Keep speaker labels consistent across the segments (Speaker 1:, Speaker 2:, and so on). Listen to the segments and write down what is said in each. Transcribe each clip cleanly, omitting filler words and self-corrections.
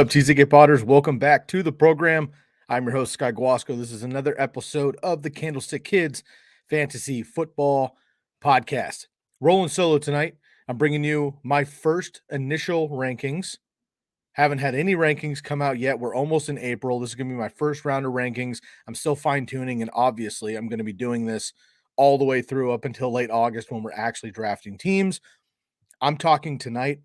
Speaker 1: up, TCK Potters? Welcome back to the program. I'm your host, Sky Guasco. This is another episode of the Candlestick Kids Fantasy Football Podcast. Rolling solo tonight. I'm bringing you my first initial rankings. Haven't had any rankings come out yet. We're almost in April. This is going to be my first round of rankings. I'm still fine-tuning, and obviously I'm going to be doing this all the way through up until late August when we're actually drafting teams. I'm talking tonight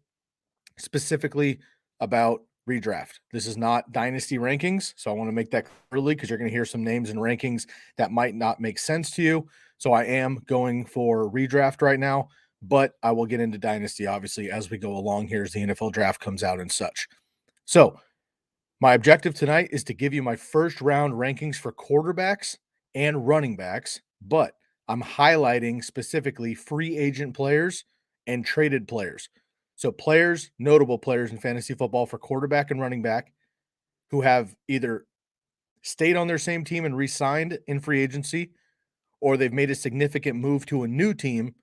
Speaker 1: specifically about redraft. This is not dynasty rankings, so I want to make that clearly because you're going to hear some names and rankings that might not make sense to you. So I am going for redraft right now, but I will get into dynasty obviously as we go along here as the NFL draft comes out and such. So my objective tonight is to give you my first round rankings for quarterbacks and running backs, but I'm highlighting specifically free agent players and traded players. So players, notable players in fantasy football for quarterback and running back who have either stayed on their same team and re-signed in free agency, or they've made a significant move to a new team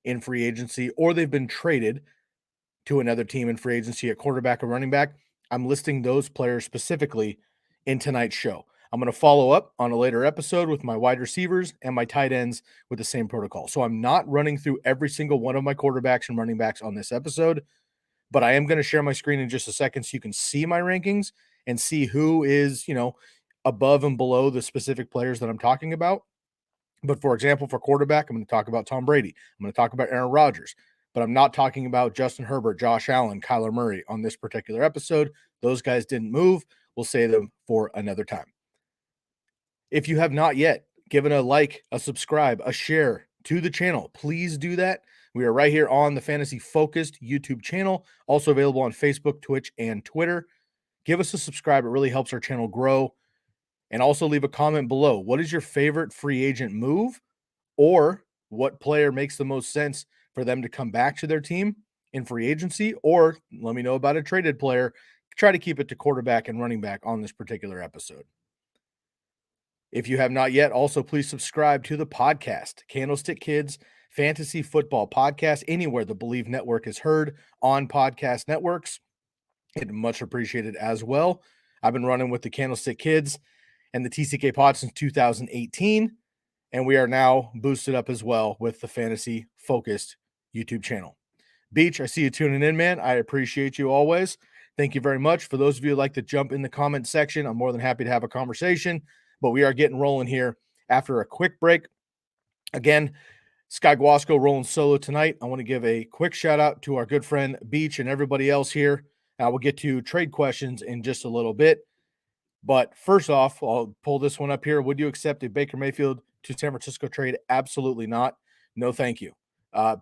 Speaker 1: in free agency, or they've been traded to another team in free agency at quarterback or running back. I'm listing those players specifically in tonight's show. I'm going to follow up on a later episode with my wide receivers and my tight ends with the same protocol. So I'm not running through every single one of my quarterbacks and running backs on this episode, but I am going to share my screen in just a second so you can see my rankings and see who is, above and below the specific players that I'm talking about. But for example, for quarterback, I'm going to talk about Tom Brady. I'm going to talk about Aaron Rodgers, but I'm not talking about Justin Herbert, Josh Allen, Kyler Murray on this particular episode. Those guys didn't move. We'll save them for another time. If you have not yet given a like, a subscribe, a share to the channel, please do that. We are right here on the Fantasy Focused YouTube channel, also available on Facebook, Twitch, and Twitter. Give us a subscribe. It really helps our channel grow. And also leave a comment below. What is your favorite free agent move, or what player makes the most sense for them to come back to their team in free agency? Or let me know about a traded player. Try to keep it to quarterback and running back on this particular episode. If you have not yet, also please subscribe to the podcast, Candlestick Kids Fantasy Football Podcast, anywhere the Believe Network is heard on podcast networks. It's much appreciated as well. I've been running with the Candlestick Kids and the TCK Pod since 2018, and we are now boosted up as well with the Fantasy Focused YouTube channel. Beach, I see you tuning in, man. I appreciate you always. Thank you very much. For those of you who like to jump in the comment section, I'm more than happy to have a conversation. But we are getting rolling here after a quick break. Again, Sky Guasco rolling solo tonight. I want to give a quick shout out to our good friend Beach and everybody else here. We'll get to trade questions in just a little bit. But first off, I'll pull this one up here. Would you accept a Baker Mayfield to San Francisco trade? Absolutely not. No, thank you.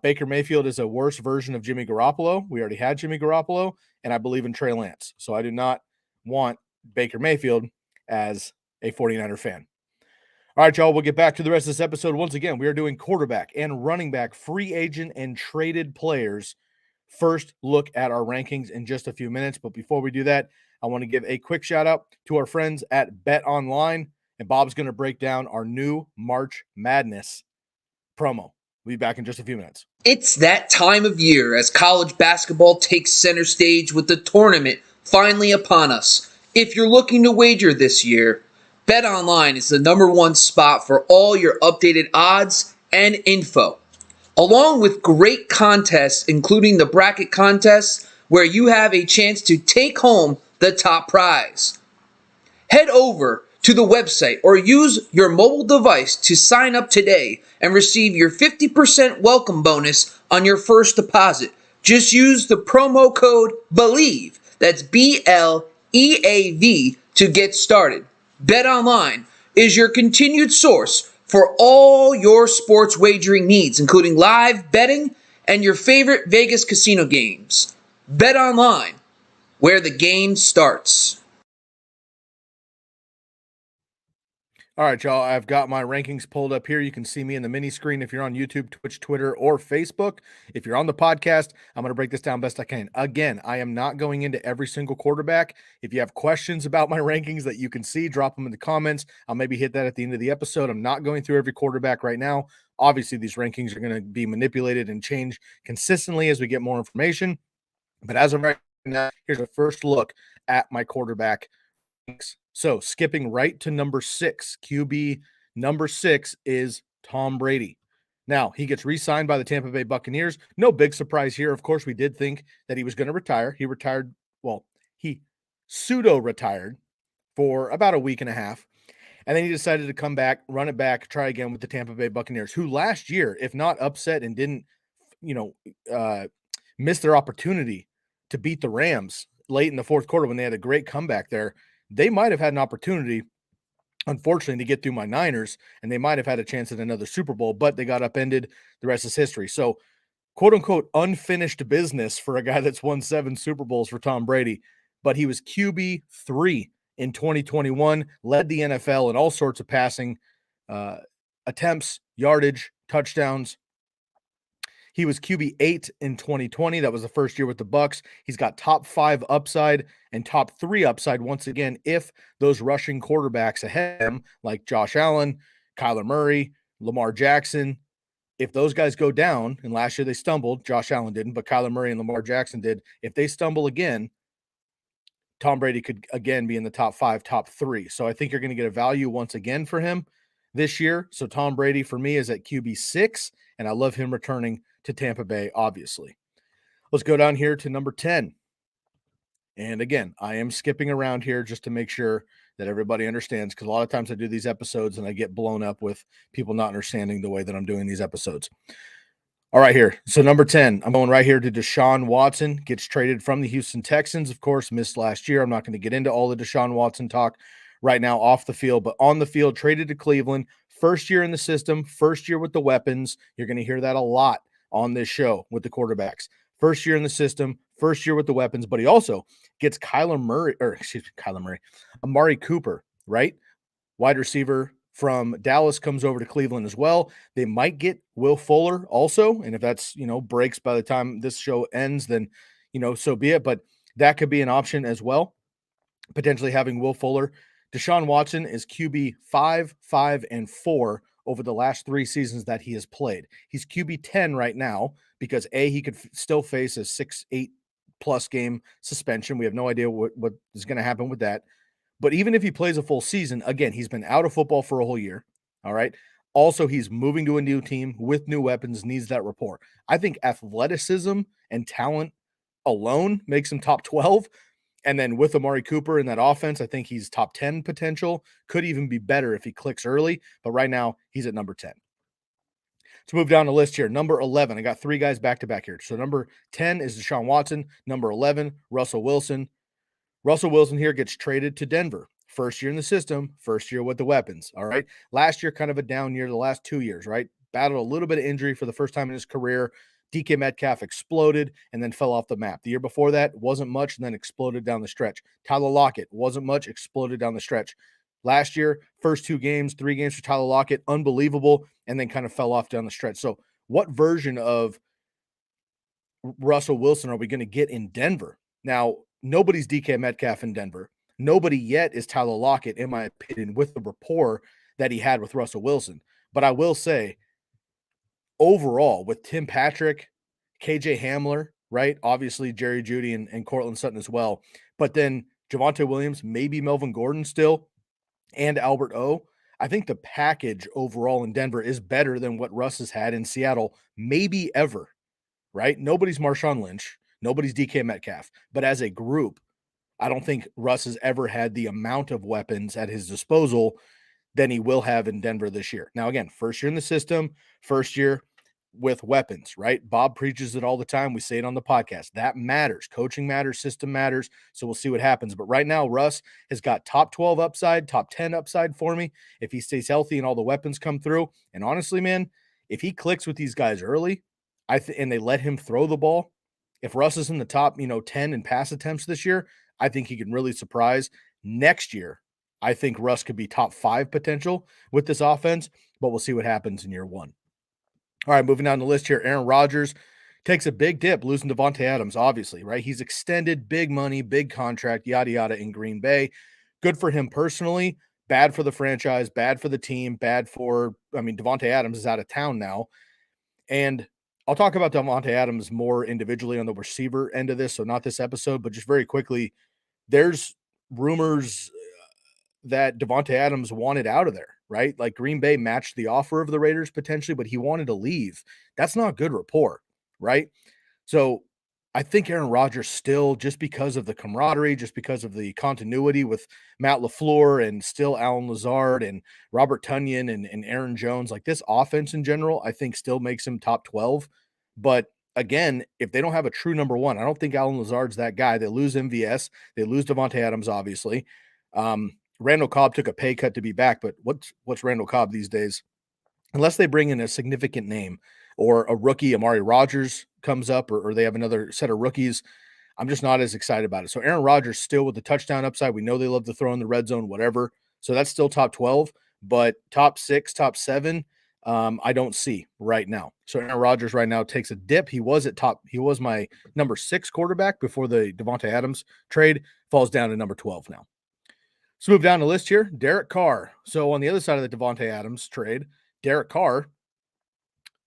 Speaker 1: Baker Mayfield is a worse version of Jimmy Garoppolo. We already had Jimmy Garoppolo, and I believe in Trey Lance. So I do not want Baker Mayfield as a 49er fan. All right, y'all, we'll get back to the rest of this episode. Once again, we are doing quarterback and running back, free agent and traded players. First look at our rankings in just a few minutes. But before we do that, I want to give a quick shout out to our friends at Bet Online. And Bob's going to break down our new March Madness promo. We'll be back in just a few minutes.
Speaker 2: It's that time of year as college basketball takes center stage with the tournament finally upon us. If you're looking to wager this year, BetOnline is the #1 spot for all your updated odds and info, along with great contests, including the bracket contests, where you have a chance to take home the top prize. Head over to the website or use your mobile device to sign up today and receive your 50% welcome bonus on your first deposit. Just use the promo code BELIEVE, that's BLEAV, to get started. BetOnline is your continued source for all your sports wagering needs, including live betting and your favorite Vegas casino games. BetOnline, where the game starts.
Speaker 1: All right, y'all, I've got my rankings pulled up here. You can see me in the mini screen if you're on YouTube, Twitch, Twitter, or Facebook. If you're on the podcast, I'm going to break this down best I can. Again, I am not going into every single quarterback. If you have questions about my rankings that you can see, drop them in the comments. I'll maybe hit that at the end of the episode. I'm not going through every quarterback right now. Obviously, these rankings are going to be manipulated and change consistently as we get more information. But as of right Now, here's a first look at my quarterback. So skipping right to number 6, QB number 6 is Tom Brady. Now, he gets re-signed by the Tampa Bay Buccaneers. No big surprise here. Of course, we did think that he was going to retire. He retired, well, he pseudo-retired for about a week and a half. And then he decided to come back, run it back, try again with the Tampa Bay Buccaneers, who last year, if not upset and didn't, miss their opportunity to beat the Rams late in the fourth quarter when they had a great comeback there, they might have had an opportunity, unfortunately, to get through my Niners, and they might have had a chance at another Super Bowl, but they got upended. The rest is history. So, quote unquote, unfinished business for a guy that's won 7 Super Bowls for Tom Brady, but he was QB3 in 2021, led the NFL in all sorts of passing attempts, yardage, touchdowns. He was QB8 in 2020. That was the first year with the Bucs. He's got top 5 upside and top 3 upside once again if those rushing quarterbacks ahead of him, like Josh Allen, Kyler Murray, Lamar Jackson, if those guys go down, and last year they stumbled, Josh Allen didn't, but Kyler Murray and Lamar Jackson did. If they stumble again, Tom Brady could again be in the top 5, top 3. So I think you're going to get a value once again for him this year. So Tom Brady for me is at QB6, and I love him returning to Tampa Bay, obviously. Let's go down here to number 10. And again, I am skipping around here just to make sure that everybody understands, because a lot of times I do these episodes and I get blown up with people not understanding the way that I'm doing these episodes. All right, here. So number 10, I'm going right here to Deshaun Watson. Gets traded from the Houston Texans, of course, missed last year. I'm not going to get into all the Deshaun Watson talk right now off the field, but on the field, traded to Cleveland. First year in the system, first year with the weapons. You're going to hear that a lot on this show with the quarterbacks. First year in the system, first year with the weapons, but he also gets Amari Cooper, right? Wide receiver from Dallas comes over to Cleveland as well. They might get Will Fuller also, and if that's, breaks by the time this show ends, then, so be it, but that could be an option as well, potentially having Will Fuller. Deshaun Watson is QB 5, 5, and 4 over the last 3 seasons that he has played. He's QB 10 right now because he could still face a 6-8 plus game suspension. We have no idea what is going to happen with that. But even if he plays a full season, again, he's been out of football for a whole year. All right. Also, he's moving to a new team with new weapons, needs that rapport. I think athleticism and talent alone makes him top 12. And then with Amari Cooper in that offense, I think he's top 10 potential. Could even be better if he clicks early. But right now, he's at number 10. Let's move down the list here. Number 11, I got 3 guys back-to-back here. So number 10 is Deshaun Watson. Number 11, Russell Wilson. Russell Wilson here gets traded to Denver. First year in the system, first year with the weapons, all right? Last year, kind of a down year, the last 2 years, right? Battled a little bit of injury for the first time in his career. DK Metcalf exploded and then fell off the map. The year before that, wasn't much and then exploded down the stretch. Tyler Lockett, wasn't much, exploded down the stretch. Last year, first 3 games for Tyler Lockett, unbelievable, and then kind of fell off down the stretch. So what version of Russell Wilson are we going to get in Denver? Now, nobody's DK Metcalf in Denver. Nobody yet is Tyler Lockett, in my opinion, with the rapport that he had with Russell Wilson. But I will say, overall, with Tim Patrick, KJ Hamler, right? Obviously, Jerry Jeudy and Cortland Sutton as well. But then Javonte Williams, maybe Melvin Gordon still, and Albert O. I think the package overall in Denver is better than what Russ has had in Seattle, maybe ever, right? Nobody's Marshawn Lynch. Nobody's DK Metcalf. But as a group, I don't think Russ has ever had the amount of weapons at his disposal than he will have in Denver this year. Now, again, first year in the system, first year with weapons, right? Bob preaches it all the time. We say it on the podcast. That matters. Coaching matters. System matters. So we'll see what happens. But right now, Russ has got top 12 upside, top 10 upside for me if he stays healthy and all the weapons come through. And honestly, man, if he clicks with these guys early, and they let him throw the ball, if Russ is in the top, 10 in pass attempts this year, I think he can really surprise. Next year, I think Russ could be top 5 potential with this offense, but we'll see what happens in year 1. All right, moving down the list here, Aaron Rodgers takes a big dip, losing Devonte Adams, obviously, right? He's extended big money, big contract, yada, yada, in Green Bay. Good for him personally, bad for the franchise, bad for the team, Devonte Adams is out of town now. And I'll talk about Devonte Adams more individually on the receiver end of this, so not this episode, but just very quickly, there's rumors that Devonte Adams wanted out of there, right? Like Green Bay matched the offer of the Raiders potentially, but he wanted to leave. That's not good rapport, right? So I think Aaron Rodgers still, just because of the camaraderie, just because of the continuity with Matt LaFleur and still Alan Lazard and Robert Tunyon and Aaron Jones, like this offense in general, I think still makes him top 12. But again, if they don't have a true number one, I don't think Alan Lazard's that guy. They lose MVS. They lose Devonte Adams, obviously. Randall Cobb took a pay cut to be back, but what's Randall Cobb these days? Unless they bring in a significant name or a rookie, Amari Rodgers comes up, or they have another set of rookies, I'm just not as excited about it. So Aaron Rodgers still with the touchdown upside. We know they love to throw in the red zone, whatever. So that's still top 12, but top 6, top 7, I don't see right now. So Aaron Rodgers right now takes a dip. He was my number 6 quarterback before the Devonte Adams trade, falls down to number 12 now. Let's move down the list here. Derek Carr. So on the other side of the Devonte Adams trade, Derek Carr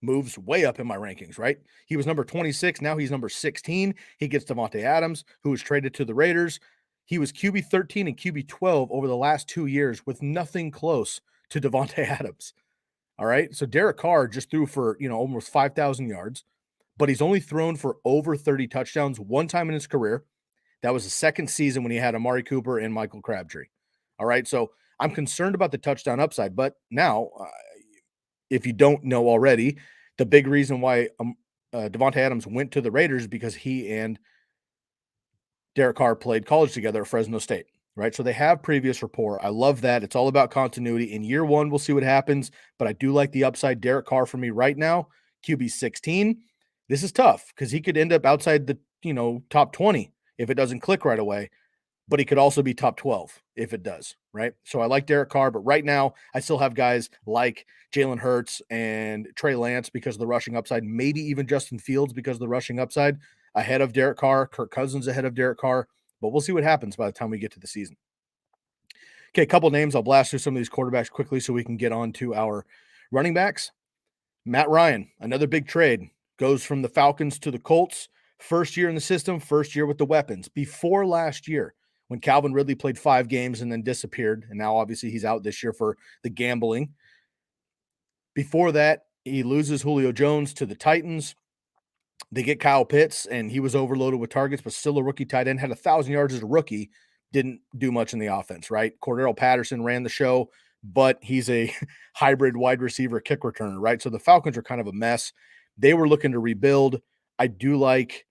Speaker 1: moves way up in my rankings, right? He was number 26. Now he's number 16. He gets Devonte Adams, who was traded to the Raiders. He was QB 13 and QB 12 over the last 2 years with nothing close to Devonte Adams. All right. So Derek Carr just threw for, almost 5,000 yards, but he's only thrown for over 30 touchdowns one time in his career. That was the second season when he had Amari Cooper and Michael Crabtree. All right. So I'm concerned about the touchdown upside, but now, if you don't know already, the big reason why Devonte Adams went to the Raiders is because he and Derek Carr played college together at Fresno State, right? So they have previous rapport. I love that. It's all about continuity. In year one, we'll see what happens, but I do like the upside. Derek Carr for me right now, QB 16. This is tough because he could end up outside the, top 20 if it doesn't click right away, but he could also be top 12 if it does, right? So I like Derek Carr, but right now I still have guys like Jalen Hurts and Trey Lance because of the rushing upside, maybe even Justin Fields because of the rushing upside ahead of Derek Carr, Kirk Cousins ahead of Derek Carr, but we'll see what happens by the time we get to the season. Okay, a couple names. I'll blast through some of these quarterbacks quickly so we can get on to our running backs. Matt Ryan, another big trade, goes from the Falcons to the Colts. First year in the system, first year with the weapons. Before last year, when Calvin Ridley played 5 games and then disappeared, and now obviously he's out this year for the gambling. Before that, he loses Julio Jones to the Titans. They get Kyle Pitts, and he was overloaded with targets, but still a rookie tight end, had 1,000 yards as a rookie, didn't do much in the offense, right? Cordero Patterson ran the show, but he's a hybrid wide receiver kick returner, right? So the Falcons are kind of a mess. They were looking to rebuild. I do like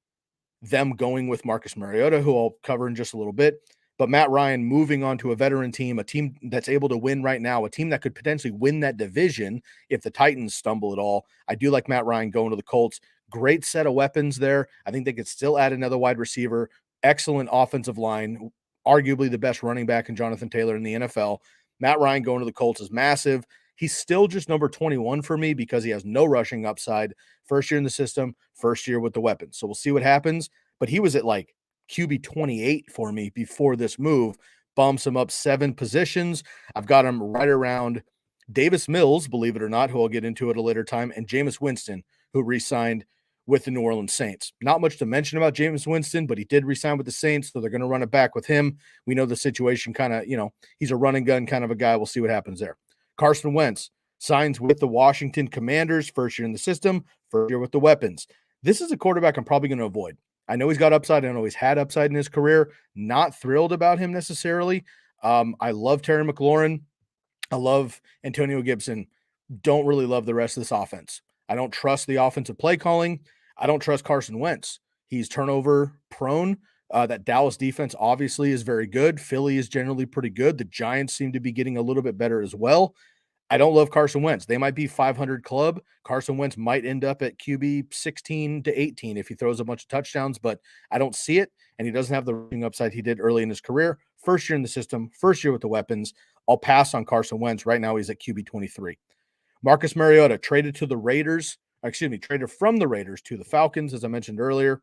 Speaker 1: them going with Marcus Mariota, who I'll cover in just a little bit. But Matt Ryan moving on to a veteran team, a team that's able to win right now, a team that could potentially win that division if the Titans stumble at all. I do like Matt Ryan going to the Colts. Great set of weapons there. I think they could still add another wide receiver. Excellent offensive line. Arguably the best running back in Jonathan Taylor in the NFL. Matt Ryan going to the Colts is massive. He's still just number 21 for me because he has no rushing upside. First year in the system, first year with the weapons. So we'll see what happens. But he was at like QB 28 for me before this move. Bumps him up 7 positions. I've got him right around Davis Mills, believe it or not, who I'll get into at a later time, and Jameis Winston, who re-signed with the New Orleans Saints. Not much to mention about Jameis Winston, but he did re-sign with the Saints, so they're going to run it back with him. We know the situation kind of, he's a run and gun kind of a guy. We'll see what happens there. Carson Wentz signs with the Washington Commanders, first year in the system, first year with the weapons. This is a quarterback I'm probably going to avoid. I know he's got upside. I know he's had upside in his career. Not thrilled about him necessarily. I love Terry McLaurin. I love Antonio Gibson. Don't really love the rest of this offense. I don't trust the offensive play calling. I don't trust Carson Wentz. He's turnover prone. That Dallas defense obviously is very good. Philly is generally pretty good. The Giants seem to be getting a little bit better as well. I don't love Carson Wentz. They might be 500 club. Carson Wentz might end up at QB 16 to 18 if he throws a bunch of touchdowns, but I don't see it, and he doesn't have the rushing upside he did early in his career. First year in the system, first year with the weapons. I'll pass on Carson Wentz. Right now he's at QB 23. Marcus Mariota traded from the Raiders to the Falcons, as I mentioned earlier.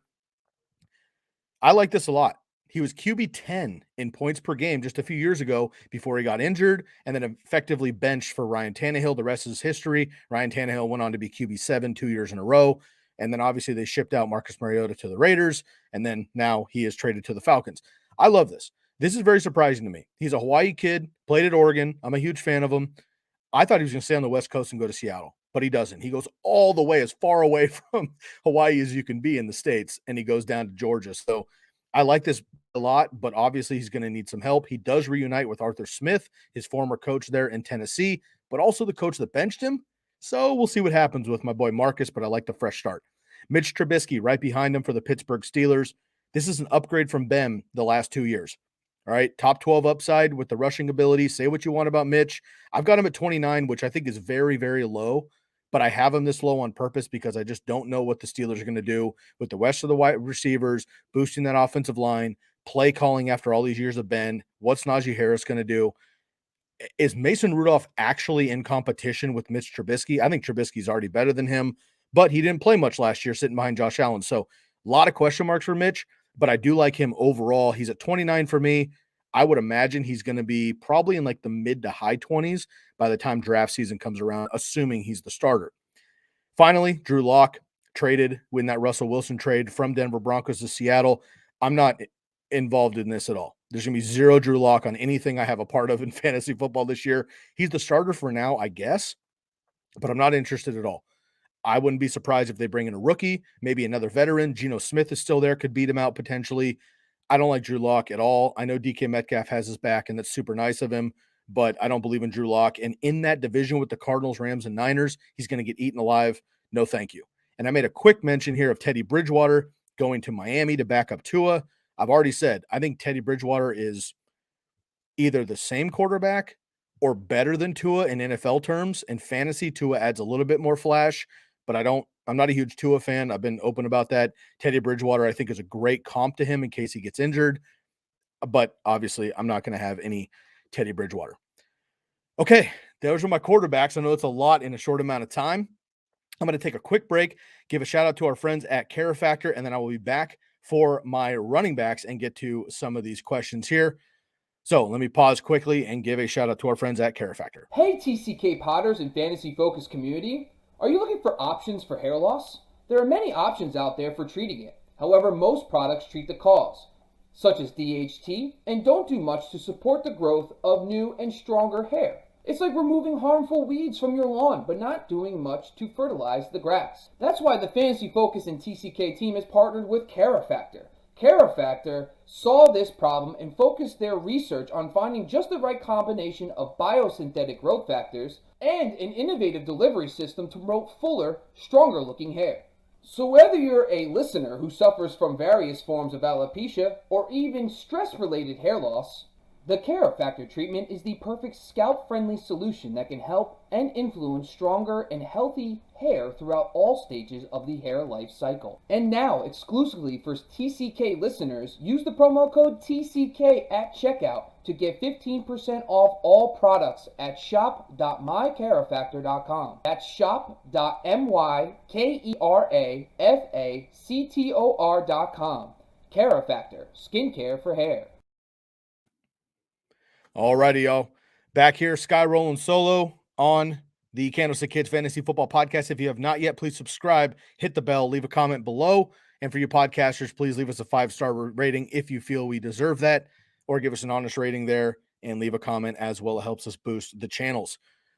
Speaker 1: I like this a lot. He was QB 10 in points per game just a few years ago before he got injured and then effectively benched for Ryan Tannehill. The rest is history. Ryan Tannehill went on to be QB 7 2 years in a row. And then obviously they shipped out Marcus Mariota to the Raiders, and then now he is traded to the Falcons. I love this. This is very surprising to me. He's a Hawaii kid, played at Oregon. I'm a huge fan of him. I thought he was going to stay on the West Coast and go to Seattle, but he doesn't. He goes all the way as far away from Hawaii as you can be in the States, and he goes down to Georgia. So I like this a lot, but obviously he's going to need some help. He does reunite with Arthur Smith, his former coach there in Tennessee, but also the coach that benched him. So we'll see what happens with my boy Marcus, but I like the fresh start. Mitch Trubisky right behind him for the Pittsburgh Steelers. This is an upgrade from Ben the last 2 years. All right, top 12 upside with the rushing ability. Say what you want about Mitch. I've got him at 29, which I think is very, very low, but I have him this low on purpose because I just don't know what the Steelers are going to do with the rest of the wide receivers, boosting that offensive line, play calling after all these years of Ben. What's Najee Harris going to do? Is Mason Rudolph actually in competition with Mitch Trubisky? I think Trubisky's already better than him, but he didn't play much last year sitting behind Josh Allen. So a lot of question marks for Mitch, but I do like him overall. He's at 29 for me. I would imagine he's going to be probably in like the mid to high 20s by the time draft season comes around, assuming he's the starter. Finally, Drew Locke traded when that Russell Wilson trade from Denver Broncos to Seattle. I'm not involved in this at all. There's going to be zero Drew Locke on anything I have a part of in fantasy football this year. He's the starter for now, I guess, but I'm not interested at all. I wouldn't be surprised if they bring in a rookie, maybe another veteran. Geno Smith is still there, could beat him out potentially. I don't like Drew Locke at all. I know DK Metcalf has his back, and that's super nice of him, but I don't believe in Drew Locke. And in that division with the Cardinals, Rams, and Niners, he's going to get eaten alive. No, thank you. And I made a quick mention here of Teddy Bridgewater going to Miami to back up Tua. I've already said, I think Teddy Bridgewater is either the same quarterback or better than Tua in NFL terms. In fantasy, Tua adds a little bit more flash, but I'm not a huge Tua fan. I've been open about that. Teddy Bridgewater, I think, is a great comp to him in case he gets injured. But obviously, I'm not going to have any Teddy Bridgewater. Okay, those are my quarterbacks. I know it's a lot in a short amount of time. I'm going to take a quick break, give a shout out to our friends at Care Factor, and then I will be back for my running backs and get to some of these questions here. So let me pause quickly and give a shout out to our friends at Care Factor.
Speaker 3: Hey TCK Potters and Fantasy Focus community. Are you looking for options for hair loss? There are many options out there for treating it. However, most products treat the cause, such as DHT, and don't do much to support the growth of new and stronger hair. It's like removing harmful weeds from your lawn, but not doing much to fertilize the grass. That's why the Fantasy Focus and TCK team has partnered with Care Factor. Care Factor saw this problem and focused their research on finding just the right combination of biosynthetic growth factors and an innovative delivery system to promote fuller, stronger-looking hair. So whether you're a listener who suffers from various forms of alopecia or even stress-related hair loss, the Care Factor treatment is the perfect scalp-friendly solution that can help and influence stronger and healthy hair throughout all stages of the hair life cycle. And now, exclusively for TCK listeners, use the promo code TCK at checkout to get 15% off all products at shop.mycarefactor.com. That's shop.mycarefactor.com. Care Factor, skincare for hair.
Speaker 1: Alrighty, y'all. Back here, Sky rolling solo on the Candlestick Kids Fantasy Football Podcast. If you have not yet, please subscribe, hit the bell, leave a comment below. And for you podcasters, please leave us a 5-star rating if you feel we deserve that, or give us an honest rating there and leave a comment as well. It helps us boost the channels.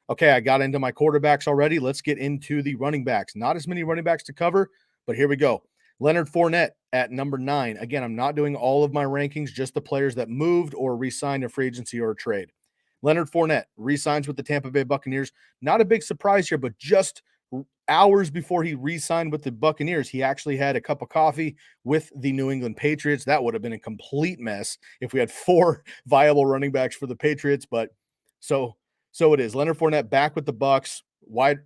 Speaker 1: Okay, I got into my quarterbacks already. Let's get into the running backs. Not as many running backs to cover, but here we go. Leonard Fournette at number 9. Again, I'm not doing all of my rankings, just the players that moved or re-signed in free agency or a trade. Leonard Fournette re-signs with the Tampa Bay Buccaneers. Not a big surprise here, but just hours before he re-signed with the Buccaneers, he actually had a cup of coffee with the New England Patriots. That would have been a complete mess if we had 4 viable running backs for the Patriots, but so it is. Leonard Fournette back with the Bucs,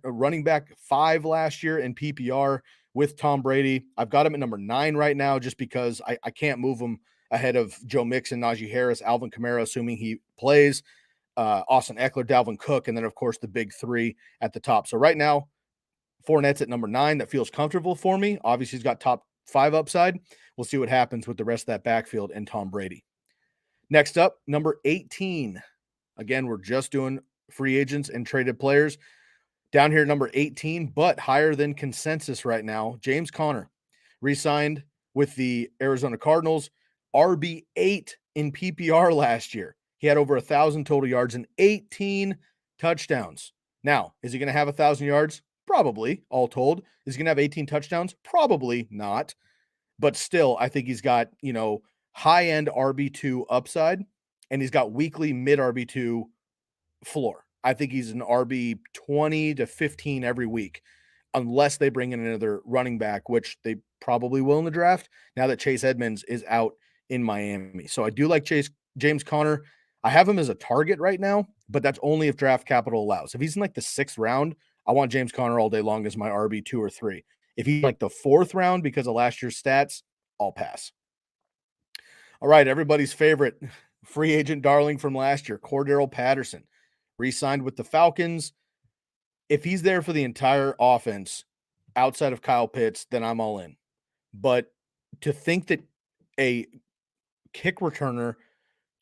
Speaker 1: running back 5 last year in PPR with Tom Brady. I've got him at number 9 right now just because I can't move him ahead of Joe Mixon, Najee Harris, Alvin Kamara, assuming he plays, Austin Eckler, Dalvin Cook, and then, of course, the big 3 at the top. So right now, Fournette's at number 9. That feels comfortable for me. Obviously, he's got top 5 upside. We'll see what happens with the rest of that backfield and Tom Brady. Next up, number 18. Again, we're just doing free agents and traded players. Down here at number 18, but higher than consensus right now, James Conner re-signed with the Arizona Cardinals, RB8 in PPR last year. He had over 1,000 total yards and 18 touchdowns. Now, is he going to have 1,000 yards? Probably, all told. Is he going to have 18 touchdowns? Probably not. But still, I think he's got, high-end RB2 upside, and he's got weekly mid RB2 floor. I think he's an RB 20 to 15 every week, unless they bring in another running back, which they probably will in the draft now that Chase Edmonds is out in Miami. So I do like James Conner. I have him as a target right now, but that's only if draft capital allows. If he's in like the 6th round, I want James Conner all day long as my RB 2 or 3. If he's like the 4th round because of last year's stats, I'll pass. All right, everybody's favorite free agent darling from last year, Cordero Patterson, re-signed with the Falcons. If he's there for the entire offense outside of Kyle Pitts, then I'm all in. But to think that a kick returner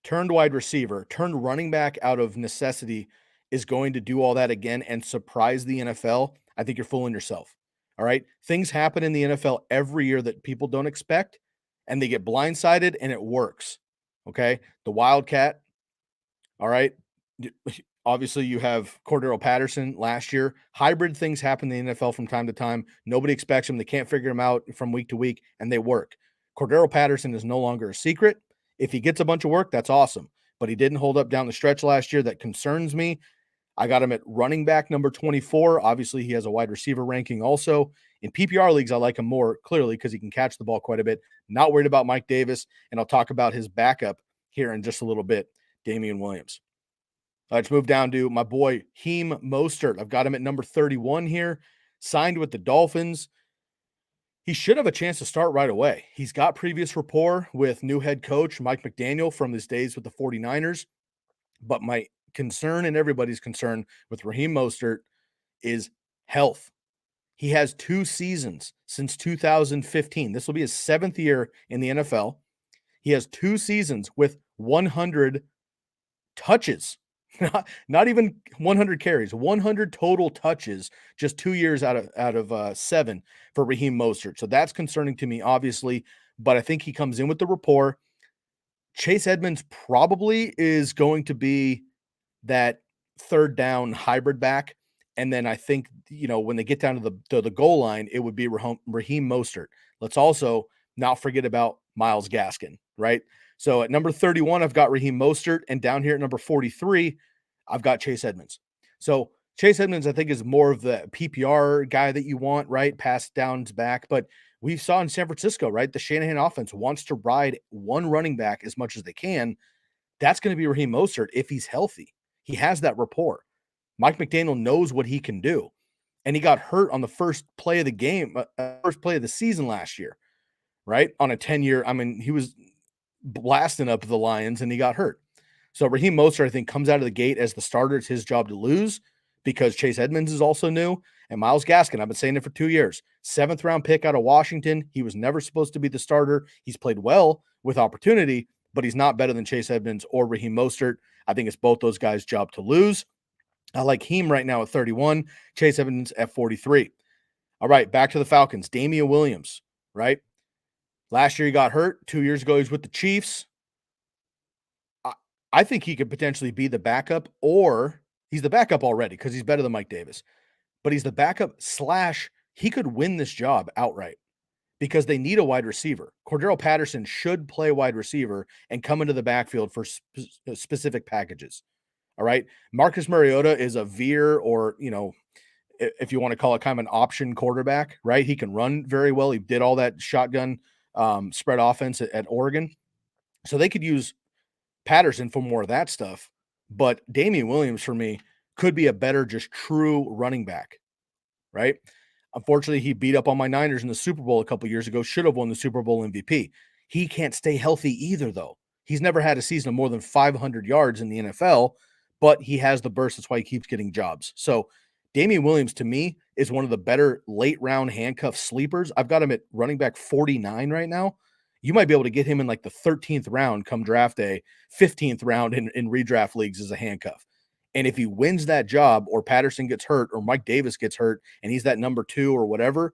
Speaker 1: turned wide receiver, turned running back out of necessity is going to do all that again and surprise the NFL, I think you're fooling yourself. All right. Things happen in the NFL every year that people don't expect, and they get blindsided and it works. Okay. The Wildcat. All right. Obviously, you have Cordero Patterson last year. Hybrid things happen in the NFL from time to time. Nobody expects them. They can't figure them out from week to week, and they work. Cordero Patterson is no longer a secret. If he gets a bunch of work, that's awesome. But he didn't hold up down the stretch last year. That concerns me. I got him at running back number 24. Obviously, he has a wide receiver ranking also. In PPR leagues, I like him more, clearly, because he can catch the ball quite a bit. Not worried about Mike Davis, and I'll talk about his backup here in just a little bit, Damian Williams. Let's move down to my boy, Heem Mostert. I've got him at number 31 here, signed with the Dolphins. He should have a chance to start right away. He's got previous rapport with new head coach Mike McDaniel from his days with the 49ers. But my concern and everybody's concern with Raheem Mostert is health. He has 2 seasons since 2015. This will be his 7th year in the NFL. He has 2 seasons with 100 touches. Not even 100 carries, 100 total touches, just 2 years out of 7 for Raheem Mostert. So that's concerning to me, obviously, but I think he comes in with the rapport. Chase Edmonds probably is going to be that 3rd down hybrid back. And then I think, when they get down to the goal line, it would be Raheem Mostert. Let's also not forget about Myles Gaskin, right? So at number 31, I've got Raheem Mostert, and down here at number 43, I've got Chase Edmonds. So Chase Edmonds, I think, is more of the PPR guy that you want, right? Pass downs back. But we saw in San Francisco, right? The Shanahan offense wants to ride one running back as much as they can. That's going to be Raheem Mostert if he's healthy. He has that rapport. Mike McDaniel knows what he can do. And he got hurt on the first play of the game, first play of the season last year, right? On a 10-year, he was blasting up the Lions and he got hurt. So Raheem Mostert, I think, comes out of the gate as the starter. It's his job to lose because Chase Edmonds is also new. And Myles Gaskin, I've been saying it for 2 years. 7th round pick out of Washington. He was never supposed to be the starter. He's played well with opportunity, but he's not better than Chase Edmonds or Raheem Mostert. I think it's both those guys' job to lose. I like Heem right now at 31, Chase Edmonds at 43. All right, back to the Falcons. Damien Williams, right? Last year he got hurt. 2 years ago he's with the Chiefs. I think he could potentially be the backup, or he's the backup already because he's better than Mike Davis. But he's the backup / he could win this job outright because they need a wide receiver. Cordero Patterson should play wide receiver and come into the backfield for specific packages. All right. Marcus Mariota is a veer, or, if you want to call it kind of an option quarterback, right? He can run very well. He did all that shotgun spread offense at Oregon. So they could use Patterson for more of that stuff. But Damien Williams, for me, could be a better just true running back, right? Unfortunately, he beat up on my Niners in the Super Bowl a couple years ago, should have won the Super Bowl MVP. He can't stay healthy either, though. He's never had a season of more than 500 yards in the NFL, but he has the burst. That's why he keeps getting jobs. So Damien Williams, to me, is one of the better late-round handcuff sleepers. I've got him at running back 49 right now. You might be able to get him in like the 13th round come draft day, 15th round in redraft leagues as a handcuff. And if he wins that job, or Patterson gets hurt, or Mike Davis gets hurt, and he's that number 2 or whatever,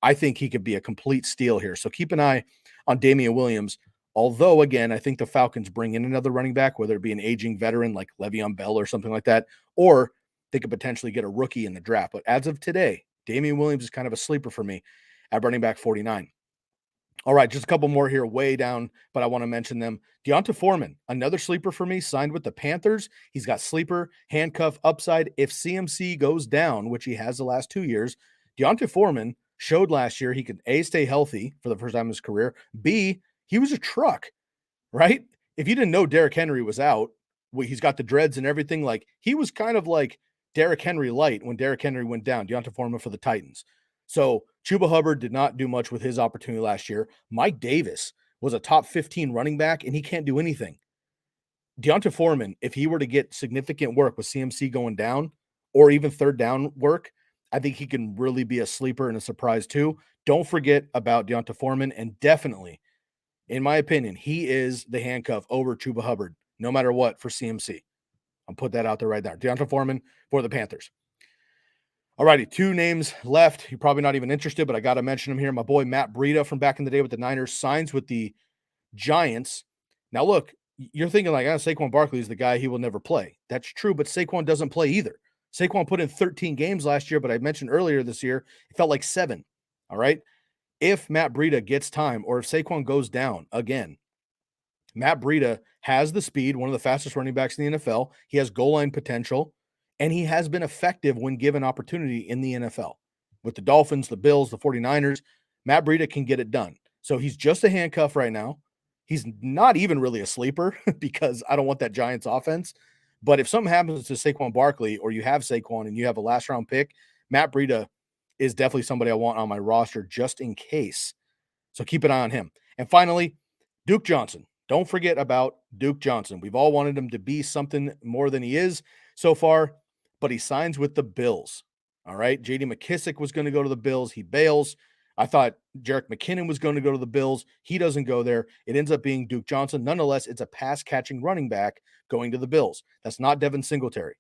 Speaker 1: I think he could be a complete steal here. So keep an eye on Damian Williams. Although, again, I think the Falcons bring in another running back, whether it be an aging veteran like Le'Veon Bell or something like that, or they could potentially get a rookie in the draft. But as of today, Damian Williams is kind of a sleeper for me at running back 49. All right, just a couple more here way down, but I want to mention them. Deonta Foreman, another sleeper for me, signed with the Panthers. He's got sleeper, handcuff, upside. If CMC goes down, which he has the last 2 years, Deonta Foreman showed last year he could, A, stay healthy for the first time in his career, B, he was a truck, right? If you didn't know Derrick Henry was out, he's got the dreads and everything. Like, he was kind of like Derrick Henry light when Derrick Henry went down, Deonta Foreman for the Titans. So Chuba Hubbard did not do much with his opportunity last year. Mike Davis was a top 15 running back, and he can't do anything. Deonta Foreman, if he were to get significant work with CMC going down, or even third down work, I think he can really be a sleeper and a surprise too. Don't forget about Deonta Foreman, and definitely, in my opinion, he is the handcuff over Chuba Hubbard, no matter what, for CMC. I'll put that out there right there. Deonta Foreman for the Panthers. All righty, 2 names left. You're probably not even interested, but I got to mention him here. My boy Matt Breida from back in the day with the Niners signs with the Giants. Now, look, you're thinking like, Saquon Barkley is the guy, he will never play. That's true, but Saquon doesn't play either. Saquon put in 13 games last year, but I mentioned earlier this year, it felt like 7. All right? If Matt Breida gets time, or if Saquon goes down again, Matt Breida has the speed, one of the fastest running backs in the NFL. He has goal line potential, and he has been effective when given opportunity in the NFL. With the Dolphins, the Bills, the 49ers, Matt Breida can get it done. So he's just a handcuff right now. He's not even really a sleeper because I don't want that Giants offense. But if something happens to Saquon Barkley, or you have Saquon and you have a last-round pick, Matt Breida is definitely somebody I want on my roster just in case. So keep an eye on him. And finally, Duke Johnson. Don't forget about Duke Johnson. We've all wanted him to be something more than he is so far, but he signs with the Bills. All right. J.D. McKissick was going to go to the Bills. He bails. I thought Jerick McKinnon was going to go to the Bills. He doesn't go there. It ends up being Duke Johnson. Nonetheless, it's a pass-catching running back going to the Bills. That's not Devin Singletary.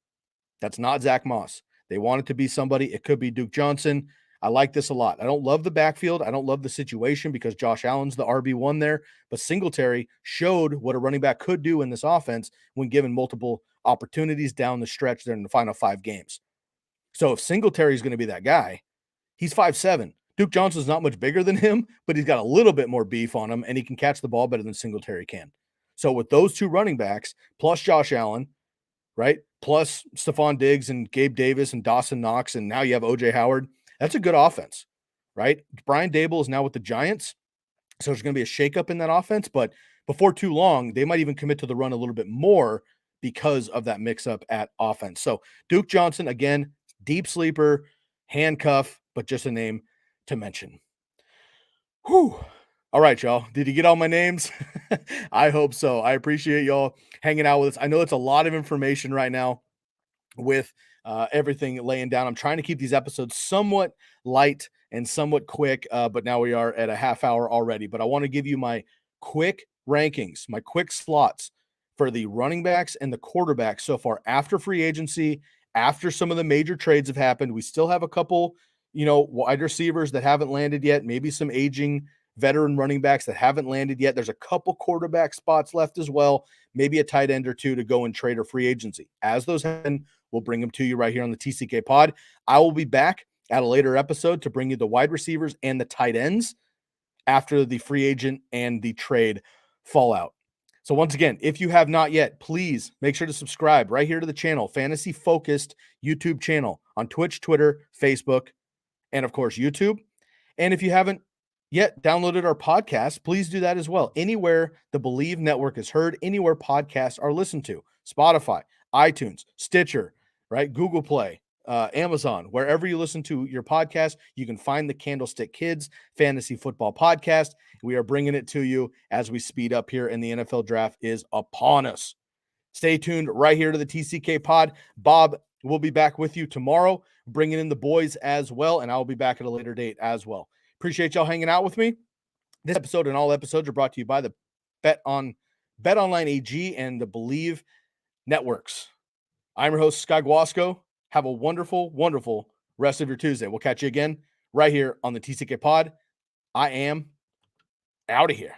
Speaker 1: That's not Zach Moss. They want it to be somebody. It could be Duke Johnson. I like this a lot. I don't love the backfield. I don't love the situation because Josh Allen's the RB1 there, but Singletary showed what a running back could do in this offense when given multiple opportunities down the stretch there in the final 5 games. So if Singletary is going to be that guy, he's 5'7". Duke Johnson's not much bigger than him, but he's got a little bit more beef on him, and he can catch the ball better than Singletary can. So with those 2 running backs, plus Josh Allen, right, plus Stephon Diggs and Gabe Davis and Dawson Knox, and now you have O.J. Howard, that's a good offense, right? Brian Daboll is now with the Giants, so there's going to be a shakeup in that offense, but before too long, they might even commit to the run a little bit more because of that mix-up at offense. So Duke Johnson, again, deep sleeper, handcuff, but just a name to mention. Whew. All right, y'all. Did you get all my names? I hope so. I appreciate y'all hanging out with us. I know it's a lot of information right now with everything laying down. I'm trying to keep these episodes somewhat light and somewhat quick, but now we are at a half hour already. But I want to give you my quick rankings, my quick slots for the running backs and the quarterbacks so far after free agency, after some of the major trades have happened. We still have a couple, wide receivers that haven't landed yet, maybe some aging veteran running backs that haven't landed yet. There's a couple quarterback spots left as well, maybe a tight end or two to go in trade or free agency. As those happen, we'll bring them to you right here on the TCK pod. I will be back at a later episode to bring you the wide receivers and the tight ends after the free agent and the trade fallout. So once again, if you have not yet, please make sure to subscribe right here to the channel, Fantasy Focused YouTube channel on Twitch, Twitter, Facebook, and of course, YouTube. And if you haven't yet downloaded our podcast, please do that as well. Anywhere the Believe Network is heard, anywhere podcasts are listened to, Spotify, iTunes, Stitcher, right? Google Play, Amazon, wherever you listen to your podcast, you can find the Candlestick Kids Fantasy Football Podcast. We are bringing it to you as we speed up here, and the NFL draft is upon us. Stay tuned right here to the TCK pod. Bob will be back with you tomorrow, bringing in the boys as well, and I'll be back at a later date as well. Appreciate y'all hanging out with me. This episode and all episodes are brought to you by the BetOnline AG and the Believe Networks. I'm your host, Sky Guasco. Have a wonderful, wonderful rest of your Tuesday. We'll catch you again right here on the TCK Pod. I am out of here.